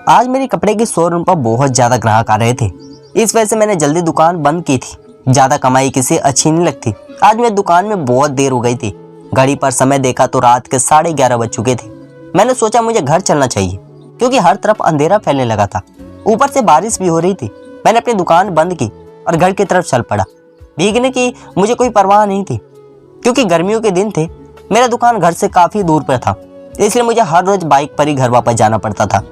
आज मेरी कपड़े की शोरूम पर बहुत ज़्यादा ग्राहक आ रहे थे। इस वजह से मैंने जल्दी दुकान बंद की थी। ज़्यादा कमाई किसी अच्छी नहीं लगती। आज मेरी दुकान में बहुत देर हो गई थी। घड़ी पर समय देखा तो रात के 11:30 बज चुके थे। मैंने सोचा मुझे घर चलना चाहिए क्योंकि हर तरफ अंधेरा फैलने लगा था। ऊपर से बारिश भी हो रही थी। मैंने अपनी दुकान बंद की और घर की तरफ चल पड़ा। भीगने की मुझे कोई परवाह नहीं थी क्योंकि गर्मियों के दिन थे। मेरा दुकान घर से काफ़ी दूर पर था, इसलिए मुझे हर रोज बाइक पर ही घर वापस जाना पड़ता था।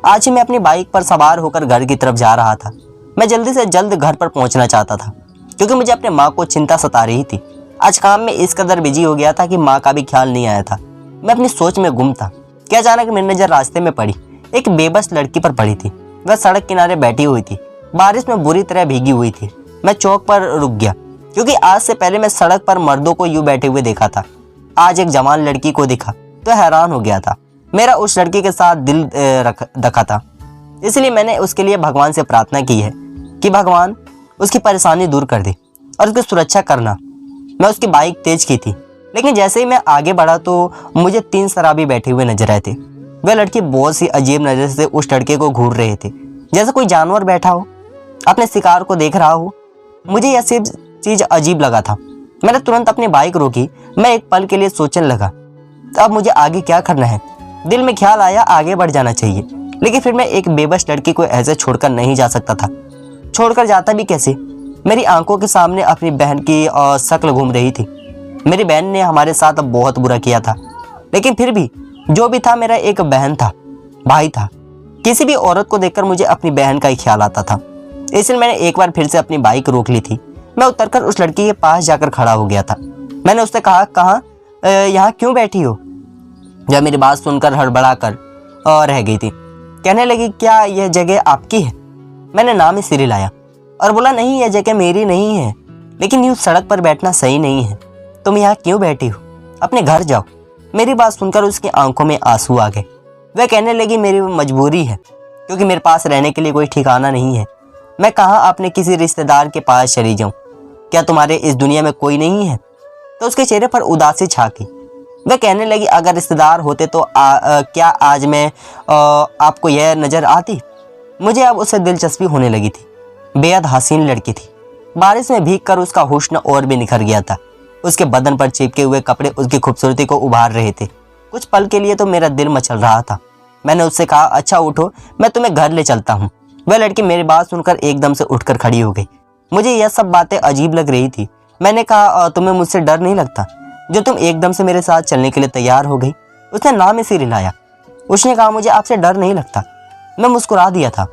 आज ही मैं अपनी बाइक पर सवार होकर घर की तरफ जा रहा था। मैं जल्दी से जल्द घर पर पहुंचना चाहता था क्योंकि मुझे अपने माँ को चिंता सता रही थी। आज काम में इस कदर बिजी हो गया था कि माँ का भी ख्याल नहीं आया था। मैं अपनी सोच में गुम था कि अचानक मेरी नज़र रास्ते में पड़ी। एक बेबस लड़की पर पड़ी थी। वह सड़क किनारे बैठी हुई थी, बारिश में बुरी तरह भीगी हुई थी। मैं चौक पर रुक गया क्योंकि आज से पहले मैं सड़क पर मर्दों को यूं बैठे हुए देखा था। आज एक जवान लड़की को देखा तो हैरान हो गया था। मेरा उस लड़की के साथ दिल रखा था, इसलिए मैंने उसके लिए भगवान से प्रार्थना की है कि भगवान उसकी परेशानी दूर कर दे और उसकी सुरक्षा करना। मैं उसकी बाइक तेज की थी, लेकिन जैसे ही मैं आगे बढ़ा तो मुझे 3 शराबी बैठे हुए नजर आए थे। वह लड़की बहुत सी अजीब नज़र से उस लड़के को घूर रहे थे, जैसे कोई जानवर बैठा हो अपने शिकार को देख रहा हो। मुझे यह सब चीज़ अजीब लगा था। मैंने तुरंत अपनी बाइक रोकी। मैं एक पल के लिए सोचने लगा अब मुझे आगे क्या करना है। दिल में ख्याल आया आगे बढ़ जाना चाहिए, लेकिन फिर मैं एक बेबस लड़की को ऐसे छोड़कर नहीं जा सकता था। छोड़कर जाता भी कैसे। मेरी आंखों के सामने अपनी बहन की शक्ल घूम रही थी। मेरी बहन ने हमारे साथ बहुत बुरा किया था, लेकिन फिर भी जो भी था मेरा एक बहन था, भाई था। किसी भी औरत को देखकर मुझे अपनी बहन का ही ख्याल आता था, इसलिए मैंने एक बार फिर से अपनी बाइक रोक ली थी। मैं उतरकर उस लड़की के पास जाकर खड़ा हो गया था। मैंने उससे कहा यहाँ क्यों बैठी हो। जब मेरी बात सुनकर हड़बड़ाकर रह गई थी। कहने लगी क्या यह जगह आपकी है। मैंने नाम ही सिर हिलाया और बोला नहीं, यह जगह मेरी नहीं है, लेकिन यूँ सड़क पर बैठना सही नहीं है। तुम यहाँ क्यों बैठी हो, अपने घर जाओ। मेरी बात सुनकर उसकी आंखों में आंसू आ गए। वह कहने लगी मेरी मजबूरी है क्योंकि मेरे पास रहने के लिए कोई ठिकाना नहीं है। मैं कहाँ अपने किसी रिश्तेदार के पास चली जाऊँ। क्या तुम्हारे इस दुनिया में कोई नहीं है। तो उसके चेहरे पर उदासी छा गई। वह कहने लगी अगर रिश्तेदार होते तो क्या आज मैं आपको यह नज़र आती। मुझे अब उससे दिलचस्पी होने लगी थी। बेहद हसीन लड़की थी। बारिश में भीगकर उसका हुस्न और भी निखर गया था। उसके बदन पर चिपके हुए कपड़े उसकी खूबसूरती को उभार रहे थे। कुछ पल के लिए तो मेरा दिल मचल रहा था। मैंने उससे कहा अच्छा उठो, मैं तुम्हें घर ले चलता हूँ। वह लड़की मेरी बात सुनकर एकदम से उठकर खड़ी हो गई। मुझे यह सब बातें अजीब लग रही थी। मैंने कहा तुम्हें मुझसे डर नहीं लगता जो तुम एकदम से मेरे साथ चलने के लिए तैयार हो गई। उसने नाम ही सिर हिलाया। उसने कहा मुझे आपसे डर नहीं लगता। मैं मुस्कुरा दिया था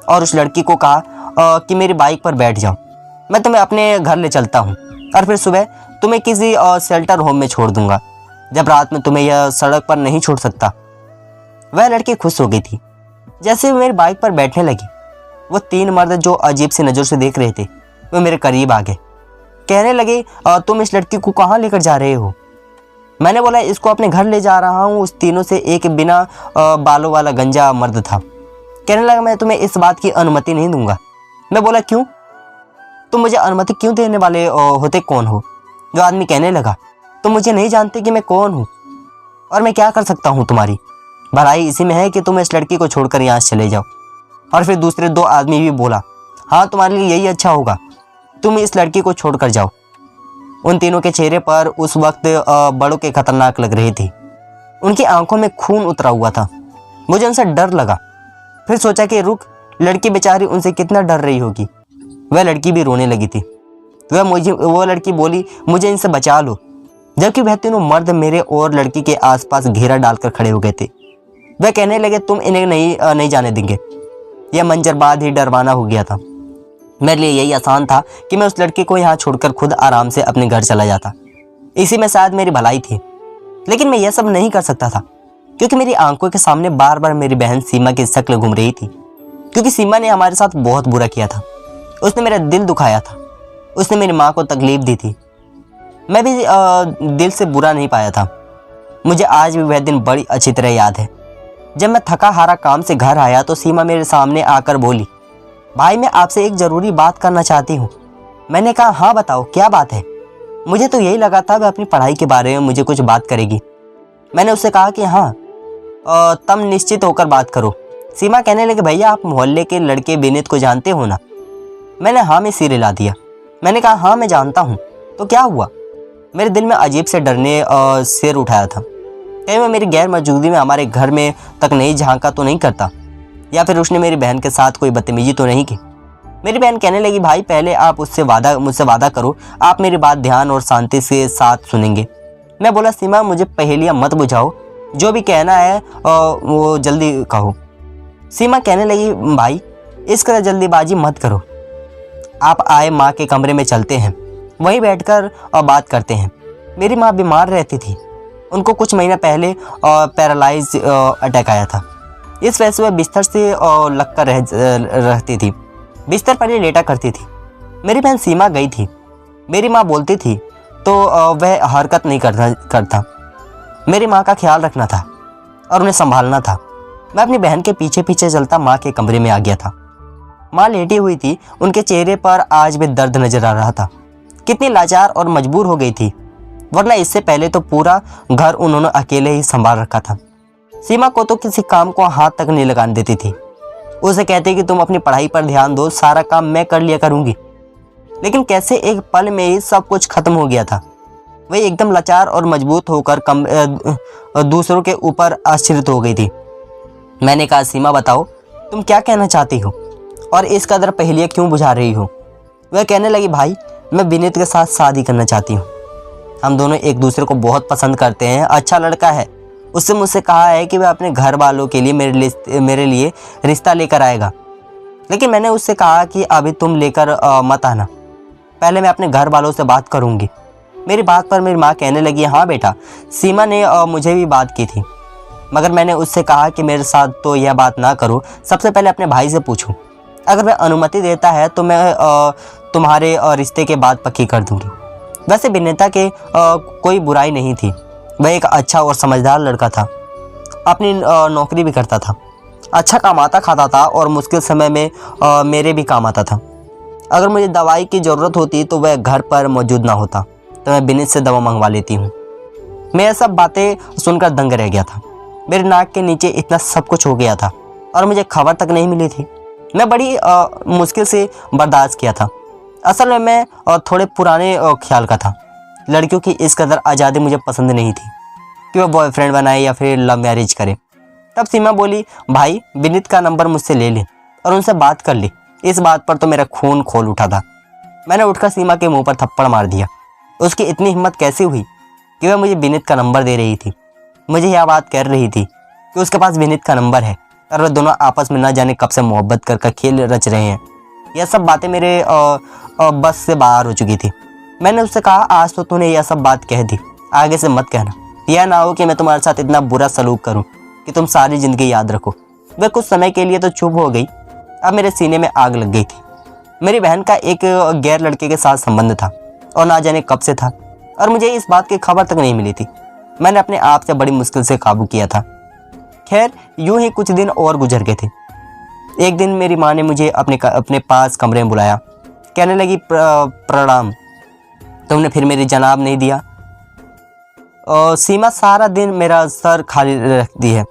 और उस लड़की को कहा कि मेरी बाइक पर बैठ जाओ, मैं तुम्हें अपने घर ले चलता हूँ और फिर सुबह तुम्हें किसी शेल्टर होम में छोड़ दूंगा जब रात में तुम्हें यह सड़क पर नहीं छोड़ सकता। वह लड़की खुश हो गई थी। जैसे वो मेरी बाइक पर बैठने लगी, वो 3 मर्द जो अजीब सी नज़र से देख रहे थे वो मेरे करीब आ गए। कहने लगे तुम इस लड़की को कहाँ लेकर जा रहे हो। मैंने बोला इसको अपने घर ले जा रहा हूँ। उस तीनों से एक बिना बालों वाला गंजा मर्द था। कहने लगा मैं तुम्हें इस बात की अनुमति नहीं दूंगा। मैं बोला क्यों, तुम मुझे अनुमति क्यों देने वाले होते कौन हो। जो आदमी कहने लगा तुम मुझे नहीं जानते कि मैं कौन हूँ और मैं क्या कर सकता हूँ। तुम्हारी भलाई इसी में है कि तुम इस लड़की को छोड़कर यहाँ से चले जाओ। और फिर दूसरे 2 आदमी भी बोला हाँ तुम्हारे लिए यही अच्छा होगा, तुम इस लड़की को छोड़कर जाओ। उन तीनों के चेहरे पर उस वक्त बड़ों के खतरनाक लग रहे थे। उनकी आंखों में खून उतरा हुआ था। मुझे उनसे डर लगा। फिर सोचा कि रुक, लड़की बेचारी उनसे कितना डर रही होगी। वह लड़की भी रोने लगी थी। वो लड़की बोली मुझे इनसे बचा लो, जबकि वह तीनों मर्द मेरे और लड़की के आसपास घेरा डालकर खड़े हो गए थे। वह कहने लगे तुम इन्हें नहीं जाने देंगे। यह मंजर बाद ही डरवाना हो गया था। मेरे लिए यही आसान था कि मैं उस लड़की को यहाँ छोड़कर खुद आराम से अपने घर चला जाता। इसी में शायद मेरी भलाई थी, लेकिन मैं यह सब नहीं कर सकता था क्योंकि मेरी आंखों के सामने बार बार मेरी बहन सीमा की शक्ल घूम रही थी। क्योंकि सीमा ने हमारे साथ बहुत बुरा किया था। उसने मेरा दिल दुखाया था। उसने मेरी माँ को तकलीफ दी थी। मैं भी दिल से बुरा नहीं पाया था। मुझे आज भी वह दिन बड़ी अच्छी तरह याद है। जब मैं थका हारा काम से घर आया तो सीमा मेरे सामने आकर बोली भाई मैं आपसे एक ज़रूरी बात करना चाहती हूँ। मैंने कहा हाँ बताओ क्या बात है। मुझे तो यही लगा था वह अपनी पढ़ाई के बारे में मुझे कुछ बात करेगी। मैंने उससे कहा कि हाँ तुम निश्चित होकर बात करो, सीमा कहने लगी, भैया आप मोहल्ले के लड़के विनीत को जानते हो ना? मैंने हाँ में सिर हिला दिया। मैंने कहा, हाँ मैं जानता हूँ। तो क्या हुआ? मेरे दिल में अजीब से डरने सिर उठाया था। कहीं वो मेरी गैर मौजूदगी में हमारे घर में तक नहीं झांका तो नहीं करता, या फिर उसने मेरी बहन के साथ कोई बदतमीजी तो नहीं की। मेरी बहन कहने लगी, भाई पहले आप मुझसे वादा करो, आप मेरी बात ध्यान और शांति से साथ सुनेंगे। मैं बोला, सीमा मुझे पहेलियाँ मत बुझाओ, जो भी कहना है वो जल्दी कहो। सीमा कहने लगी, भाई इस कदर जल्दीबाजी मत करो, आप आए माँ के कमरे में चलते हैं, वहीं बैठकर बात करते हैं। मेरी माँ बीमार रहती थी, उनको कुछ महीना पहले पैरालाइज अटैक आया था। इस वजह से वह बिस्तर से लग कर रहती थी, बिस्तर पर ही लेटा करती थी। मेरी बहन सीमा गई थी। मेरी माँ बोलती थी तो वह हरकत नहीं करता। मेरी माँ का ख्याल रखना था और उन्हें संभालना था। मैं अपनी बहन के पीछे पीछे चलता माँ के कमरे में आ गया था। माँ लेटी हुई थी, उनके चेहरे पर आज भी दर्द नजर आ रहा था। कितनी लाचार और मजबूर हो गई थी, वरना इससे पहले तो पूरा घर उन्होंने अकेले ही संभाल रखा था। सीमा को तो किसी काम को हाथ तक नहीं लगाने देती थी। उसे कहती कि तुम अपनी पढ़ाई पर ध्यान दो, सारा काम मैं कर लिया करूंगी। लेकिन कैसे एक पल में ही सब कुछ खत्म हो गया था। वह एकदम लाचार और मजबूत होकर दूसरों के ऊपर आश्रित हो गई थी। मैंने कहा, सीमा बताओ तुम क्या कहना चाहती हो और इस कदर पहेलियाँ क्यों बुझा रही हो? वह कहने लगी, भाई मैं विनीत के साथ शादी करना चाहती हूँ। हम दोनों एक दूसरे को बहुत पसंद करते हैं, अच्छा लड़का है। उससे मुझसे कहा है कि वह अपने घर वालों के लिए मेरे लिए रिश्ता लेकर आएगा। लेकिन मैंने उससे कहा कि अभी तुम लेकर मत आना, पहले मैं अपने घर वालों से बात करूँगी। मेरी बात पर मेरी माँ कहने लगी, हाँ बेटा, सीमा ने मुझे भी बात की थी, मगर मैंने उससे कहा कि मेरे साथ तो यह बात ना करो, सबसे पहले अपने भाई से पूछूं। अगर वह अनुमति देता है तो मैं तुम्हारे रिश्ते के बाद पक्की कर दूंगी। वैसे विनीता के कोई बुराई नहीं थी, वह एक अच्छा और समझदार लड़का था, अपनी नौकरी भी करता था, अच्छा कमाता खाता था और मुश्किल समय में मेरे भी काम आता था। अगर मुझे दवाई की ज़रूरत होती तो वह घर पर मौजूद ना होता, तो मैं विनीत से दवा मंगवा लेती हूँ। मैं ये सब बातें सुनकर दंग रह गया था। मेरे नाक के नीचे इतना सब कुछ हो गया था और मुझे खबर तक नहीं मिली थी। मैं बड़ी मुश्किल से बर्दाश्त किया था। असल में मैं थोड़े पुराने ख्याल का था। लड़कियों की इस कदर आज़ादी मुझे पसंद नहीं थी कि वह बॉयफ्रेंड बनाए या फिर लव मैरिज करे। तब सीमा बोली, भाई विनीत का नंबर मुझसे ले ले और उनसे बात कर ले। इस बात पर तो मेरा खून खोल उठा था। मैंने उठकर सीमा के मुंह पर थप्पड़ मार दिया। उसकी इतनी हिम्मत कैसे हुई कि वह मुझे विनीत का नंबर दे रही थी, मुझे यह बात कर रही थी कि उसके पास विनीत का नंबर है और वह दोनों आपस में न जाने कब से मोहब्बत कर खेल रच रहे हैं। यह सब बातें मेरे बस से बाहर हो चुकी थी। मैंने उससे कहा, आज तो तूने यह सब बात कह दी, आगे से मत कहना। यह ना हो कि मैं तुम्हारे साथ इतना बुरा सलूक करूं कि तुम सारी ज़िंदगी याद रखो। वह कुछ समय के लिए तो चुप हो गई। अब मेरे सीने में आग लग गई थी। मेरी बहन का एक गैर लड़के के साथ संबंध था और ना जाने कब से था और मुझे इस बात की खबर तक नहीं मिली थी। मैंने अपने आप से बड़ी मुश्किल से काबू किया था। खैर यूं ही कुछ दिन और गुजर गए थे। एक दिन मेरी माँ ने मुझे अपने पास कमरे में बुलाया। कहने लगी, प्रणाम, तुमने फिर मेरी जनाब नहीं दिया। सीमा सारा दिन मेरा सर खाली रखती है।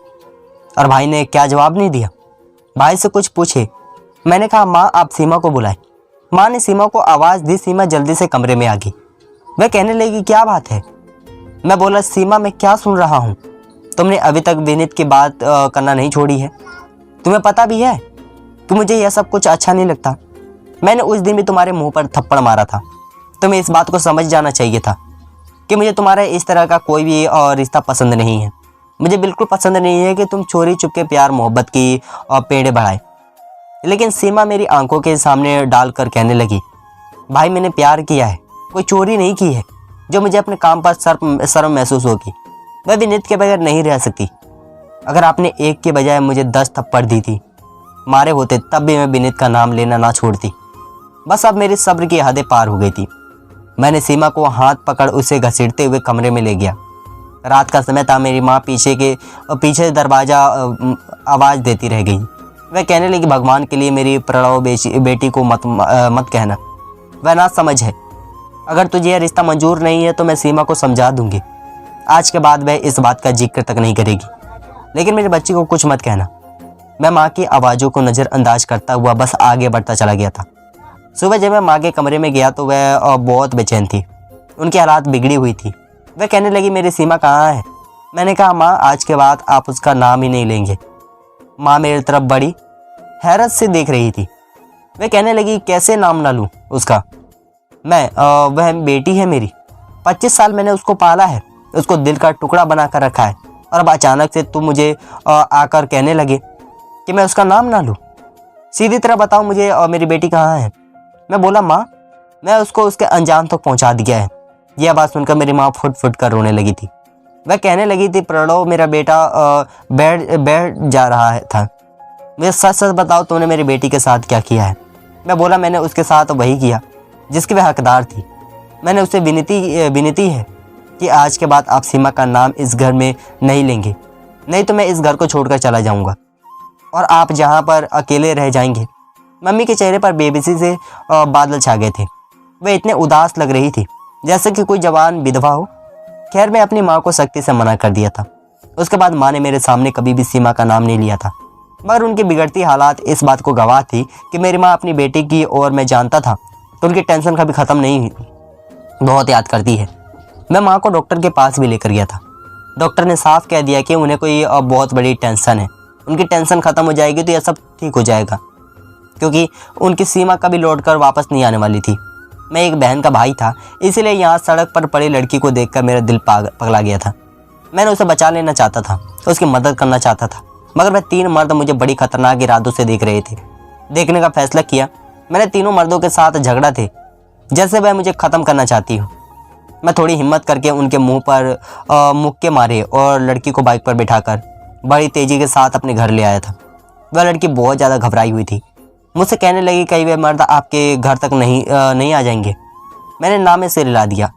और भाई ने क्या जवाब नहीं दिया? भाई से कुछ पूछे। मैंने कहा, माँ आप सीमा को बुलाए। माँ ने सीमा को आवाज़ दी। सीमा जल्दी से कमरे में आ गई। वह कहने लगी, क्या बात है? मैं बोला, सीमा मैं क्या सुन रहा हूँ? तुमने अभी तक विनीत की बात करना नहीं छोड़ी है। तुम्हें पता भी है कि मुझे यह सब कुछ अच्छा नहीं लगता। मैंने उस दिन भी तुम्हारे मुंह पर थप्पड़ मारा था। तुम्हें इस बात को समझ जाना चाहिए था कि मुझे तुम्हारा इस तरह का कोई भी रिश्ता पसंद नहीं है। मुझे बिल्कुल पसंद नहीं है कि तुम चोरी चुपके प्यार मोहब्बत की पेड़े बढ़ाए। लेकिन सीमा मेरी आंखों के सामने डालकर कहने लगी, भाई मैंने प्यार किया है, कोई चोरी नहीं की है। जो मुझे अपने काम पर शर्म महसूस होगी, वह विनीत के बगैर नहीं रह सकती। अगर आपने एक के बजाय मुझे 10 थप्पड़ दी थी, मारे होते, तब भी मैं विनीत का नाम लेना ना छोड़ती। बस अब मेरी सब्र की हदें पार हो गई थी। मैंने सीमा को हाथ पकड़ उसे घसीटते हुए कमरे में ले गया। रात का समय था। मेरी माँ पीछे दरवाज़ा आवाज़ देती रह गई। वह कहने लगी, भगवान के लिए मेरी प्रणव बेटी को मत कहना, वह ना समझ है। अगर तुझे यह रिश्ता मंजूर नहीं है तो मैं सीमा को समझा दूंगी। आज के बाद वह इस बात का जिक्र तक नहीं करेगी। लेकिन मेरे बच्चे को कुछ मत कहना। मैं माँ की आवाज़ों को नज़रअंदाज करता हुआ बस आगे बढ़ता चला गया था। सुबह जब मैं माँ के कमरे में गया तो वह बहुत बेचैन थी। उनकी हालात बिगड़ी हुई थी। वह कहने लगी, मेरी सीमा कहाँ है? मैंने कहा, माँ आज के बाद आप उसका नाम ही नहीं लेंगे। माँ मेरी तरफ बड़ी हैरत से देख रही थी। वह कहने लगी, कैसे नाम ना लूँ उसका? वह बेटी है मेरी। 25 साल मैंने उसको पाला है, उसको दिल का टुकड़ा बना कर रखा है, और अब अचानक से तुम मुझे आकर कहने लगे कि मैं उसका नाम ना लूँ। सीधी तरह बताओ मुझे मेरी बेटी कहाँ है? मैं बोला, माँ मैं उसको उसके अंजाम तक पहुँचा दिया है। यह बात सुनकर मेरी माँ फुट फुट कर रोने लगी थी। वह कहने लगी थी, प्रणव मेरा बेटा बैठ जा रहा था। मुझे सच सच बताओ, तुमने मेरी बेटी के साथ क्या किया है? मैं बोला, मैंने उसके साथ वही किया जिसकी वह हकदार थी। मैंने उससे विनती है कि आज के बाद आप सीमा का नाम इस घर में नहीं लेंगे, नहीं तो मैं इस घर को छोड़कर चला जाऊंगा और आप जहां पर अकेले रह जाएंगे। मम्मी के चेहरे पर बेबसी से बादल छा गए थे। वह इतने उदास लग रही थी जैसे कि कोई जवान विधवा हो। खैर, मैं अपनी माँ को सख्ती से मना कर दिया था। उसके बाद माँ ने मेरे सामने कभी भी सीमा का नाम नहीं लिया था, मगर उनकी बिगड़ती हालात इस बात को गवाह थी कि मेरी माँ अपनी बेटी की और मैं जानता था तो उनकी टेंशन कभी ख़त्म नहीं हुई, बहुत याद करती है। मैं माँ को डॉक्टर के पास भी लेकर गया था। डॉक्टर ने साफ कह दिया कि उन्हें कोई बहुत बड़ी टेंशन है, उनकी टेंशन ख़त्म हो जाएगी तो यह सब ठीक हो जाएगा, क्योंकि उनकी सीमा कभी लौट कर वापस नहीं आने वाली थी। मैं एक बहन का भाई था, इसीलिए यहाँ सड़क पर पड़ी लड़की को देखकर मेरा दिल पगला गया था। मैंने उसे बचा लेना चाहता था, उसकी मदद करना चाहता था, मगर वह 3 मर्द मुझे बड़ी खतरनाक इरादों से देख रहे थे। देखने का फैसला किया। मैंने तीनों मर्दों के साथ झगड़ा थे, जैसे वह मुझे ख़त्म करना चाहती हो। मैं थोड़ी हिम्मत करके उनके मुंह पर मुक्के मारे और लड़की को बाइक पर बिठाकर बड़ी तेज़ी के साथ अपने घर ले आया था। वह लड़की बहुत ज़्यादा घबराई हुई थी। मुझसे कहने लगी, कहीं वे मर्द आपके घर तक नहीं आ जाएंगे? मैंने ना में सिर हिला दिया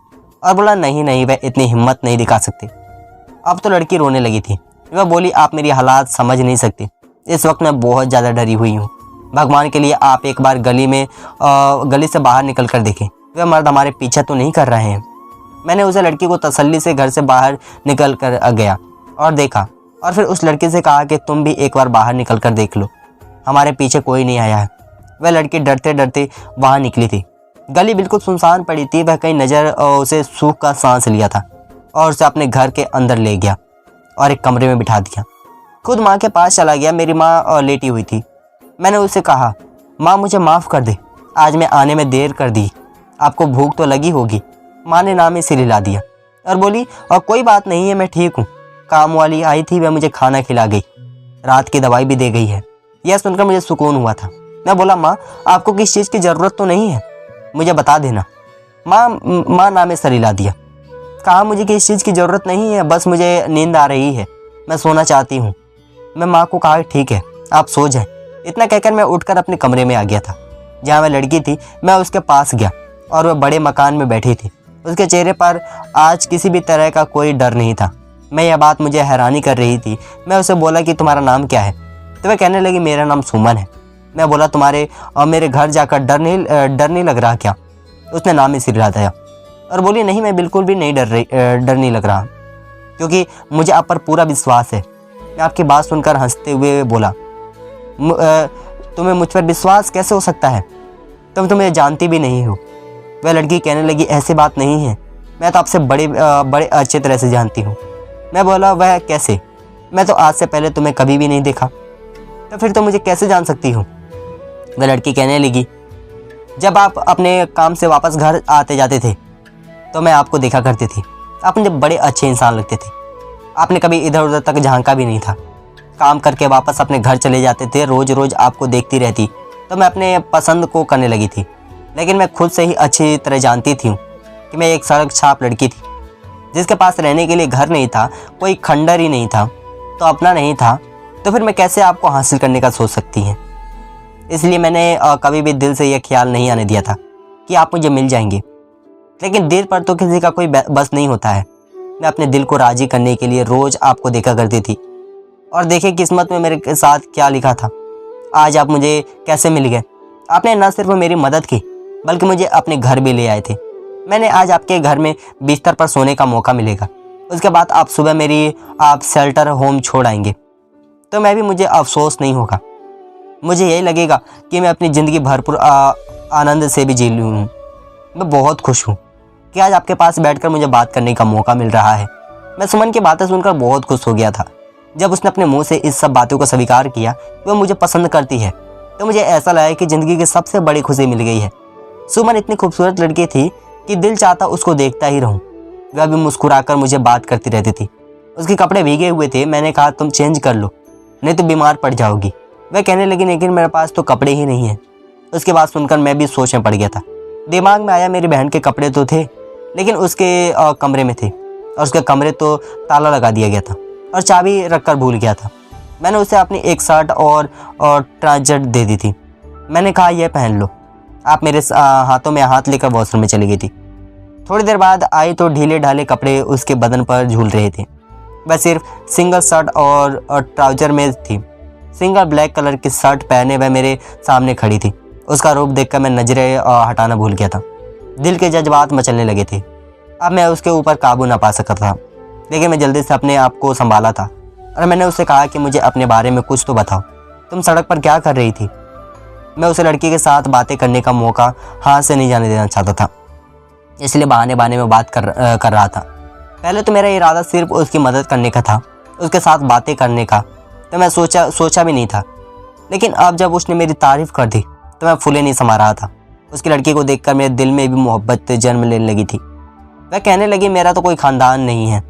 और बोला, नहीं, वह इतनी हिम्मत नहीं दिखा सकते। अब तो लड़की रोने लगी थी। वह बोली, आप मेरी हालात समझ नहीं सकते। इस वक्त मैं बहुत ज़्यादा डरी हुई हूँ। भगवान के लिए आप एक बार गली से बाहर निकल कर देखें, वह मर्द हमारे पीछे तो नहीं कर रहे हैं। मैंने उसे लड़की को तसल्ली से घर से बाहर निकल कर गया और देखा, और फिर उस लड़की से कहा कि तुम भी एक बार बाहर निकल कर देख लो, हमारे पीछे कोई नहीं आया है। वह लड़की डरते डरते वहाँ निकली थी। गली बिल्कुल सुनसान पड़ी थी। वह कहीं नज़र उसे सूख का सांस लिया था और उसे अपने घर के अंदर ले गया और एक कमरे में बिठा दिया। खुद माँ के पास चला गया। मेरी माँ लेटी हुई थी। मैंने उसे कहा, माँ मुझे माफ़ कर दे, आज मैं आने में देर कर दी, आपको भूख तो लगी होगी। माँ ने ना में सिर हिला दिया और बोली, और कोई बात नहीं है, मैं ठीक हूँ। काम वाली आई थी, वह मुझे खाना खिला गई, रात की दवाई भी दे गई है। यह सुनकर मुझे सुकून हुआ था। मैं बोला, माँ आपको किस चीज़ की ज़रूरत तो नहीं है, मुझे बता देना। माँ ना में सर हिला दिया। कहा, मुझे किस चीज़ की ज़रूरत नहीं है, बस मुझे नींद आ रही है, मैं सोना चाहती हूँ। मैं माँ को कहा, ठीक है आप सो जाएं। इतना कहकर मैं उठकर अपने कमरे में आ गया था। जहाँ वह लड़की थी, मैं उसके पास गया और वह बड़े मकान में बैठी थी। उसके चेहरे पर आज किसी भी तरह का कोई डर नहीं था। यह बात मुझे हैरानी कर रही थी। मैं उसे बोला कि तुम्हारा नाम क्या है? तो वह कहने लगी, मेरा नाम सुमन है। मैं बोला, तुम्हारे और मेरे घर जाकर डर नहीं लग रहा क्या? उसने नाम ही सिर हिला दिया और बोली, नहीं मैं बिल्कुल भी नहीं डर नहीं लग रहा, क्योंकि मुझे आप पर पूरा विश्वास है। मैं आपकी बात सुनकर हंसते हुए बोला, तुम्हें मुझ पर विश्वास कैसे हो सकता है? तुम तो मुझे जानती भी नहीं हो। वह लड़की कहने लगी, ऐसी बात नहीं है, मैं तो आपसे बड़े अच्छे तरह से जानती हूँ। मैं बोला, वह कैसे? मैं तो आज से पहले तुम्हें कभी भी नहीं देखा, तो फिर तो मुझे कैसे जान सकती हूँ? वह लड़की कहने लगी, जब आप अपने काम से वापस घर आते जाते थे तो मैं आपको देखा करती थी। आप मुझे बड़े अच्छे इंसान लगते थे। आपने कभी इधर उधर तक झांका भी नहीं था। काम करके वापस अपने घर चले जाते थे। रोज़ रोज़ आपको देखती रहती तो मैं अपने पसंद को करने लगी थी, लेकिन मैं खुद से ही अच्छी तरह जानती थी कि मैं एक सड़क छाप लड़की थी, जिसके पास रहने के लिए घर नहीं था, कोई खंडर ही नहीं था, तो अपना नहीं था, तो फिर मैं कैसे आपको हासिल करने का सोच सकती हैं? इसलिए मैंने कभी भी दिल से यह ख्याल नहीं आने दिया था कि आप मुझे मिल जाएंगे। लेकिन दिल पर तो किसी का कोई बस नहीं होता है। मैं अपने दिल को राज़ी करने के लिए रोज़ आपको देखा करती थी, और देखे किस्मत में मेरे साथ क्या लिखा था। आज आप मुझे कैसे मिल गए? आपने न सिर्फ मेरी मदद की, बल्कि मुझे अपने घर भी ले आए थे। मैंने आज आपके घर में बिस्तर पर सोने का मौका मिलेगा। उसके बाद आप सुबह आप शेल्टर होम छोड़ आएंगे। तो मैं भी मुझे अफसोस नहीं होगा। मुझे यही लगेगा कि मैं अपनी ज़िंदगी भरपूर आनंद से भी जी लूँ। मैं बहुत खुश हूँ कि आज आपके पास बैठकर मुझे बात करने का मौका मिल रहा है। मैं सुमन की बातें सुनकर बहुत खुश हो गया था। जब उसने अपने मुंह से इस सब बातों को स्वीकार किया कि वह मुझे पसंद करती है, तो मुझे ऐसा लगा कि ज़िंदगी की सबसे बड़ी खुशी मिल गई है। सुमन इतनी खूबसूरत लड़की थी कि दिल चाहता उसको देखता ही रहूं। वह भी मुस्कुराकर मुझे बात करती रहती थी। उसके कपड़े भीगे हुए थे। मैंने कहा तुम चेंज कर लो, नहीं तो बीमार पड़ जाओगी। वह कहने लगी लेकिन मेरे पास तो कपड़े ही नहीं हैं। उसके बाद सुनकर मैं भी सोच में पड़ गया था। दिमाग में आया मेरी बहन के कपड़े तो थे, लेकिन उसके कमरे में थे और उसके कमरे तो ताला लगा दिया गया था और चाबी रखकर भूल गया था। मैंने उसे अपनी एक शर्ट और ट्राउजर दे दी थी। मैंने कहा यह पहन लो। आप मेरे हाथों में हाथ लेकर वॉशरूम में चली गई थी। थोड़ी देर बाद आई तो ढीले ढाले कपड़े उसके बदन पर झूल रहे थे। वह सिर्फ सिंगल शर्ट और ट्राउजर में थी। सिंगल ब्लैक कलर की शर्ट पहने वह मेरे सामने खड़ी थी। उसका रूप देखकर मैं नजरें हटाना भूल गया था। दिल के जज्बात मचलने लगे थे। अब मैं उसके ऊपर काबू ना पा सकता था, लेकिन मैं जल्दी से अपने आप को संभाला था और मैंने उससे कहा कि मुझे अपने बारे में कुछ तो बताओ। तुम सड़क पर क्या कर रही थी? मैं उसे लड़की के साथ बातें करने का मौका हाथ से नहीं जाने देना चाहता था, इसलिए बहाने बहाने में बात कर रहा था। पहले तो मेरा इरादा सिर्फ उसकी मदद करने का था, उसके साथ बातें करने का तो मैं सोचा भी नहीं था। लेकिन अब जब उसने मेरी तारीफ़ कर दी तो मैं फूले नहीं समा रहा था। उसकी लड़की को देखकर मेरे दिल में भी मोहब्बत जन्म लेने लगी थी। वह कहने लगी मेरा तो कोई ख़ानदान नहीं है।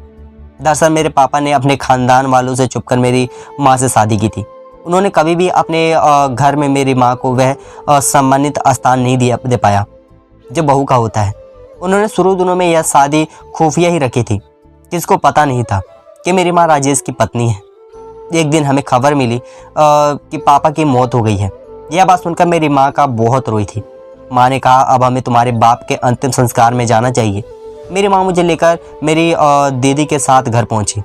दरअसल मेरे पापा ने अपने ख़ानदान वालों से छुपकर मेरी माँ से शादी की थी। उन्होंने कभी भी अपने घर में मेरी माँ को वह सम्मानित स्थान नहीं दे पाया जो बहू का होता है। उन्होंने शुरू दिनों में यह शादी खुफिया ही रखी थी। किसको पता नहीं था कि मेरी माँ राजेश की पत्नी है। एक दिन हमें खबर मिली कि पापा की मौत हो गई है। यह बात सुनकर मेरी माँ का बहुत रोई थी। माँ ने कहा अब हमें तुम्हारे बाप के अंतिम संस्कार में जाना चाहिए। मेरी माँ मुझे लेकर मेरी दीदी के साथ घर पहुँची,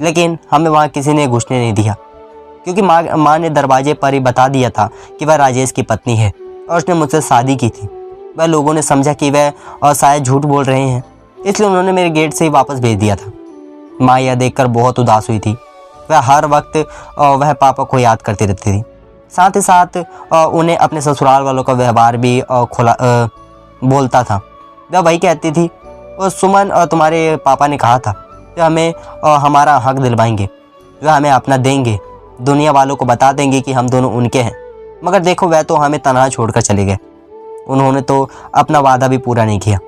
लेकिन हमें वहाँ किसी ने घुसने नहीं दिया, क्योंकि माँ ने दरवाजे पर ही बता दिया था कि वह राजेश की पत्नी है और उसने मुझसे शादी की थी। वह लोगों ने समझा कि वह शायद झूठ बोल रहे हैं, इसलिए उन्होंने मेरे गेट से ही वापस भेज दिया था। माँ यह देखकर बहुत उदास हुई थी। वह हर वक्त वह पापा को याद करती रहती थी। साथ ही साथ उन्हें अपने ससुराल वालों का व्यवहार भी बोलता था। वह वही कहती थी सुमन तुम्हारे पापा ने कहा था कि हमें हमारा हक दिलवाएंगे, वह हमें अपना देंगे, दुनिया वालों को बता देंगे कि हम दोनों उनके हैं। मगर देखो वह तो हमें तनहा छोड़कर चले गए। उन्होंने तो अपना वादा भी पूरा नहीं किया।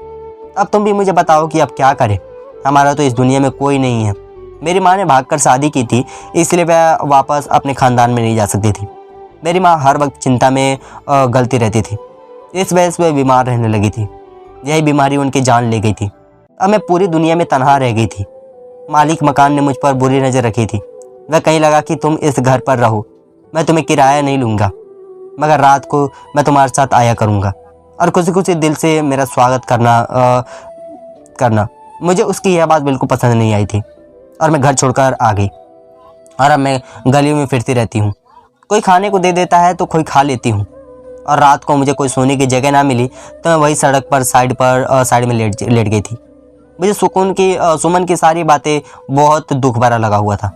अब तुम भी मुझे बताओ कि अब क्या करें, हमारा तो इस दुनिया में कोई नहीं है। मेरी माँ ने भागकर शादी की थी, इसलिए वह वापस अपने ख़ानदान में नहीं जा सकती थी। मेरी माँ हर वक्त चिंता में गलती रहती थी। इस वजह से वह बीमार रहने लगी थी। यही बीमारी उनकी जान ले गई थी। अब मैं पूरी दुनिया में तनहा रह गई थी। मालिक मकान ने मुझ पर बुरी नज़र रखी थी। वह कहीं लगा कि तुम इस घर पर रहो, मैं तुम्हें किराया नहीं लूँगा, मगर रात को मैं तुम्हारे साथ आया करूँगा और खुशी खुशी दिल से मेरा स्वागत करना। मुझे उसकी यह बात बिल्कुल पसंद नहीं आई थी और मैं घर छोड़कर आ गई और अब मैं गलियों में फिरती रहती हूँ। कोई खाने को दे देता है तो कोई खा लेती हूँ और रात को मुझे कोई सोने की जगह ना मिली तो मैं वही सड़क पर साइड में लेट गई थी। मुझे सुमन की सारी बातें बहुत दुख भरा लगा हुआ था।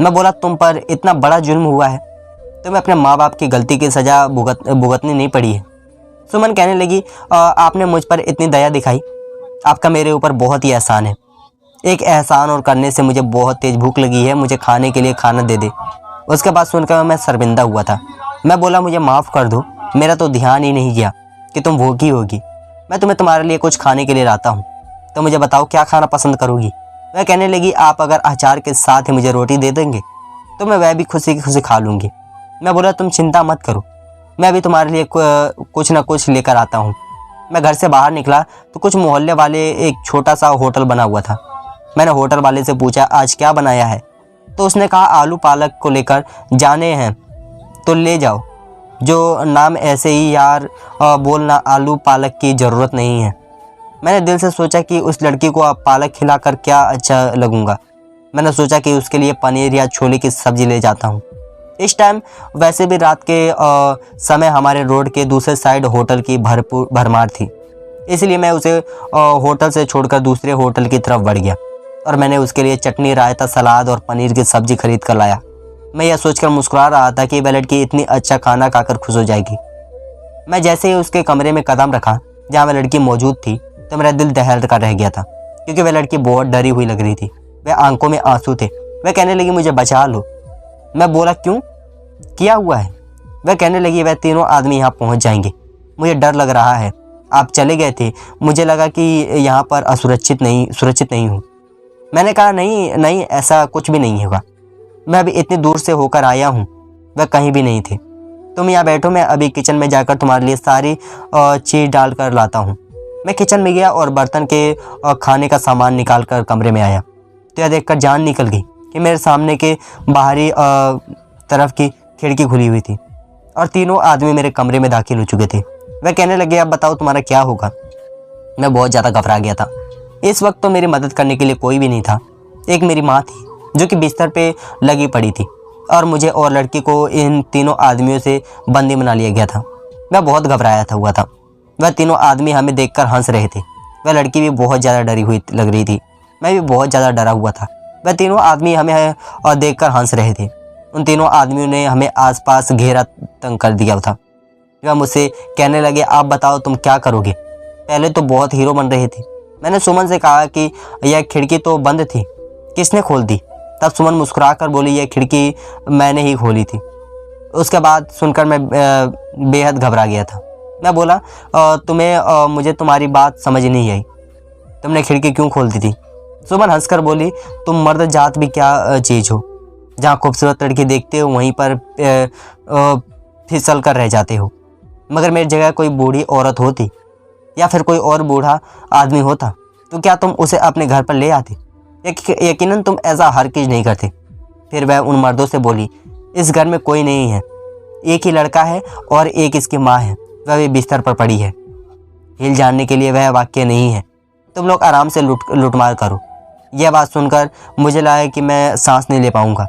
मैं बोला तुम पर इतना बड़ा जुल्म हुआ है, तुम्हें अपने माँ बाप की गलती की सज़ा भुगतनी नहीं पड़ी है। सुमन कहने लगी आपने मुझ पर इतनी दया दिखाई, आपका मेरे ऊपर बहुत ही एहसान है। एक एहसान और करने से मुझे बहुत तेज़ भूख लगी है, मुझे खाने के लिए खाना दे दे। उसके बाद सुनकर मैं शर्मिंदा हुआ था। मैं बोला मुझे माफ़ कर दो, मेरा तो ध्यान ही नहीं किया कि तुम भूखी होगी। मैं तुम्हारे लिए कुछ खाने के लिए लाता हूँ, तो मुझे बताओ क्या खाना पसंद करोगी। वह कहने लगी आप अगर अचार के साथ ही मुझे रोटी दे देंगे तो मैं वह भी खुशी खा लूँगी। मैं बोला तुम चिंता मत करो, मैं भी तुम्हारे लिए कुछ ना कुछ लेकर आता हूँ। मैं घर से बाहर निकला तो कुछ मोहल्ले वाले एक छोटा सा होटल बना हुआ था। मैंने होटल वाले से पूछा आज क्या बनाया है, तो उसने कहा आलू पालक को लेकर जाने हैं तो ले जाओ। जो नाम ऐसे ही यार बोलना, आलू पालक की ज़रूरत नहीं है। मैंने दिल से सोचा कि उस लड़की को अब पालक खिलाकर क्या अच्छा लगूंगा। मैंने सोचा कि उसके लिए पनीर या छोले की सब्ज़ी ले जाता हूँ। इस टाइम वैसे भी रात के समय हमारे रोड के दूसरे साइड होटल की भरपूर भरमार थी, इसलिए मैं उसे होटल से छोड़कर दूसरे होटल की तरफ बढ़ गया और मैंने उसके लिए चटनी, रायता, सलाद और पनीर की सब्ज़ी खरीद कर लाया। मैं यह सोचकर मुस्कुरा रहा था कि वह लड़की इतनी अच्छा खाना खाकर खुश हो जाएगी। मैं जैसे ही उसके कमरे में कदम रखा जहाँ वह लड़की मौजूद थी तो मेरा दिल दहल कर रह गया था, क्योंकि वह लड़की बहुत डरी हुई लग रही थी। वह आंखों में आंसू थे। वह कहने लगी, मुझे बचा लो। मैं बोला, क्यों, क्या हुआ है? वह कहने लगी, वह तीनों आदमी यहाँ पहुँच जाएंगे। मुझे डर लग रहा है। आप चले गए थे, मुझे लगा कि यहाँ पर सुरक्षित नहीं हूँ। मैंने कहा, नहीं, ऐसा कुछ भी नहीं होगा। मैं अभी इतनी दूर से होकर आया हूँ। वह कहीं भी नहीं थे। तुम यहाँ बैठो, मैं अभी किचन में जाकर तुम्हारे लिए सारी चीज़ डाल कर लाता हूँ। मैं किचन में गया और बर्तन के खाने का सामान निकाल कर कमरे में आया तो यह देखकर जान निकल गई कि मेरे सामने के बाहरी तरफ की खिड़की खुली हुई थी और तीनों आदमी मेरे कमरे में दाखिल हो चुके थे। वह कहने लगे, अब बताओ तुम्हारा क्या होगा। मैं बहुत ज़्यादा घबरा गया था। इस वक्त तो मेरी मदद करने के लिए कोई भी नहीं था। एक मेरी माँ थी जो कि बिस्तर पे लगी पड़ी थी और मुझे और लड़की को इन तीनों आदमियों से बंदी बना लिया गया था। मैं बहुत घबराया हुआ था। वह तीनों आदमी हमें देखकर हंस रहे थे। वह लड़की भी बहुत ज़्यादा डरी हुई लग रही थी। मैं भी बहुत ज़्यादा डरा हुआ था। वह तीनों आदमी हमें देखकर हंस रहे थे। उन तीनों आदमियों ने हमें आसपास घेरा तंग कर दिया था। वह मुझसे कहने लगे, आप बताओ तुम क्या करोगे। पहले तो बहुत हीरो बन रहे थे। मैंने सुमन से कहा कि यह खिड़की तो बंद थी, किसने खोल दी? तब सुमन मुस्कुरा कर बोली, यह खिड़की मैंने ही खोली थी। उसके बाद सुनकर मैं बेहद घबरा गया था। मैं बोला, मुझे तुम्हारी बात समझ नहीं आई। तुमने खिड़की क्यों खोल दी थी? सुमन हंसकर बोली, तुम मर्द जात भी क्या चीज़ हो, जहाँ खूबसूरत लड़की देखते हो वहीं पर फिसल कर रह जाते हो। मगर मेरी जगह कोई बूढ़ी औरत होती या फिर कोई और बूढ़ा आदमी होता तो क्या तुम उसे अपने घर पर ले आते? यकीनन तुम ऐसा हरगिज़ नहीं करते। फिर वह उन मर्दों से बोली, इस घर में कोई नहीं है, एक ही लड़का है और एक इसकी माँ है, वह भी बिस्तर पर पड़ी है। हिल जानने के लिए वह वाक्य नहीं है। तुम लोग आराम से लुटमार करो। यह बात सुनकर मुझे लगा कि मैं सांस नहीं ले पाऊंगा।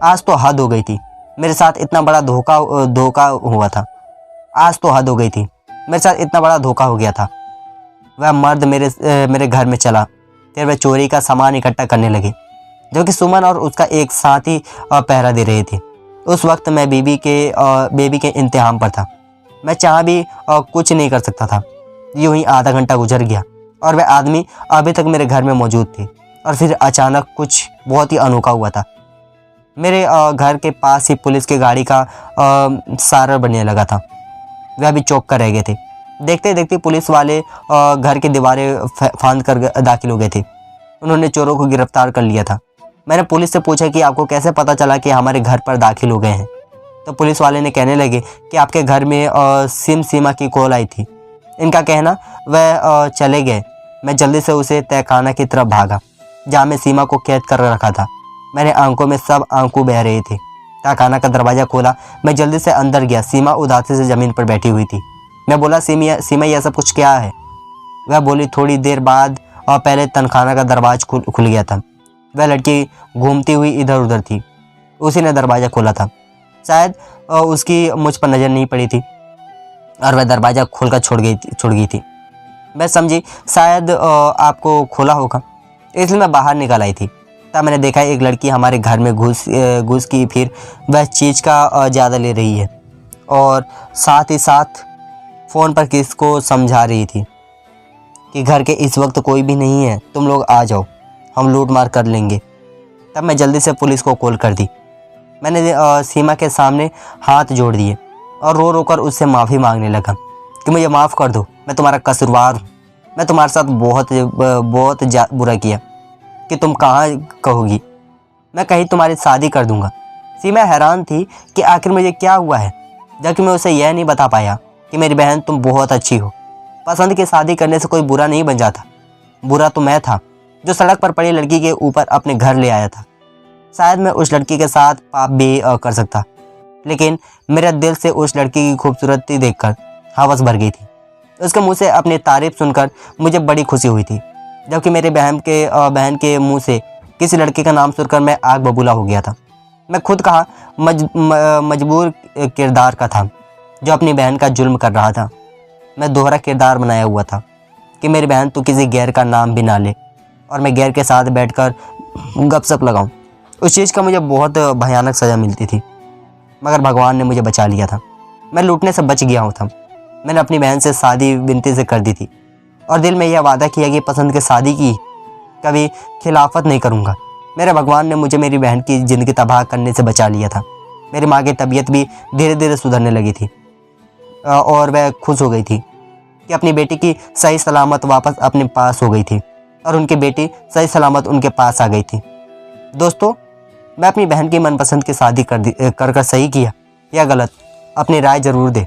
आज तो हद हो गई थी। मेरे साथ इतना बड़ा धोखा हुआ था। आज तो हद हो गई थी। मेरे साथ इतना बड़ा धोखा हो गया था। वह मर्द मेरे घर में चला। फिर वह चोरी का सामान इकट्ठा करने लगे, जो कि सुमन और उसका एक साथी पहरा दे रहे थे। उस वक्त मैं बेबी के इंतहाम पर था। मैं चाह भी कुछ नहीं कर सकता था। यूं ही आधा घंटा गुजर गया और वह आदमी अभी तक मेरे घर में मौजूद थे। और फिर अचानक कुछ बहुत ही अनोखा हुआ था। मेरे घर के पास ही पुलिस की गाड़ी का सारर बनने लगा था। वह भी चौंक कर रह गए थे। देखते देखते पुलिस वाले घर की दीवारें फांद कर दाखिल हो गए थे। उन्होंने चोरों को गिरफ्तार कर लिया था। मैंने पुलिस से पूछा कि आपको कैसे पता चला कि हमारे घर पर दाखिल हो गए हैं। तो पुलिस वाले ने कहने लगे कि आपके घर में सीमा की कॉल आई थी। इनका कहना वह चले गए। मैं जल्दी से उसे तहखाना की तरफ भागा, जहाँ मैं सीमा को कैद कर रखा था। मेरे आंखों में सब आंसू बह रहे थे। तहखाना का दरवाज़ा खोला। मैं जल्दी से अंदर गया। सीमा उदासी से ज़मीन पर बैठी हुई थी। मैं बोला, सीमा यह सब कुछ क्या है? वह बोली, थोड़ी देर बाद और पहले तहखाना का दरवाज़ा खुल गया था। वह लड़की घूमती हुई इधर उधर थी। उसी ने दरवाज़ा खोला था। शायद उसकी मुझ पर नज़र नहीं पड़ी थी और वह दरवाज़ा खोलकर छोड़ गई थी। मैं समझी शायद आपको खोला होगा, इसलिए मैं बाहर निकल आई थी। तब मैंने देखा एक लड़की हमारे घर में घुस की। फिर वह चीज़ का ज़्यादा ले रही है और साथ ही साथ फ़ोन पर किसको समझा रही थी कि घर के इस वक्त कोई भी नहीं है, तुम लोग आ जाओ, हम लूट मार कर लेंगे। तब मैं जल्दी से पुलिस को कॉल कर दी। मैंने सीमा के सामने हाथ जोड़ दिए और रो रो कर उससे माफ़ी मांगने लगा कि मुझे माफ़ कर दो, मैं तुम्हारा कसूरवार हूँ। मैं तुम्हारे साथ बहुत बुरा किया कि तुम कहाँ कहोगी, मैं कहीं तुम्हारी शादी कर दूंगा। सीमा हैरान थी कि आखिर मुझे क्या हुआ है, जबकि मैं उसे यह नहीं बता पाया कि मेरी बहन तुम बहुत अच्छी हो। पसंद की शादी करने से कोई बुरा नहीं बन जाता। बुरा तो मैं था जो सड़क पर पड़ी लड़की के ऊपर अपने घर ले आया था। शायद मैं उस लड़की के साथ पाप भी कर सकता, लेकिन मेरे दिल से उस लड़की की खूबसूरती देखकर हवस भर गई थी। उसके मुंह से अपनी तारीफ सुनकर मुझे बड़ी खुशी हुई थी, जबकि मेरे बहन के मुंह से किसी लड़के का नाम सुनकर मैं आग बबूला हो गया था। मैं खुद कहा मजबूर किरदार का था जो अपनी बहन का जुल्म कर रहा था। मैं दोहरा किरदार बनाया हुआ था कि मेरी बहन तो किसी गैर का नाम भी ना ले और मैं गैर के साथ बैठकर गपशप लगाऊं। उस चीज़ का मुझे बहुत भयानक सज़ा मिलती थी, मगर भगवान ने मुझे बचा लिया था। मैं लूटने से बच गया हूँ था। मैंने अपनी बहन से शादी विनती से कर दी थी और दिल में यह वादा किया कि पसंद की शादी की कभी खिलाफत नहीं करूँगा। मेरे भगवान ने मुझे मेरी बहन की ज़िंदगी तबाह करने से बचा लिया था। मेरी माँ की तबीयत भी धीरे धीरे सुधरने लगी थी और वह खुश हो गई थी कि अपनी बेटी की सही सलामत वापस अपने पास हो गई थी और उनकी बेटी सही सलामत उनके पास आ गई थी। दोस्तों, मैं अपनी बहन की मनपसंद की शादी कर कर सही किया या गलत, अपनी राय ज़रूर दें।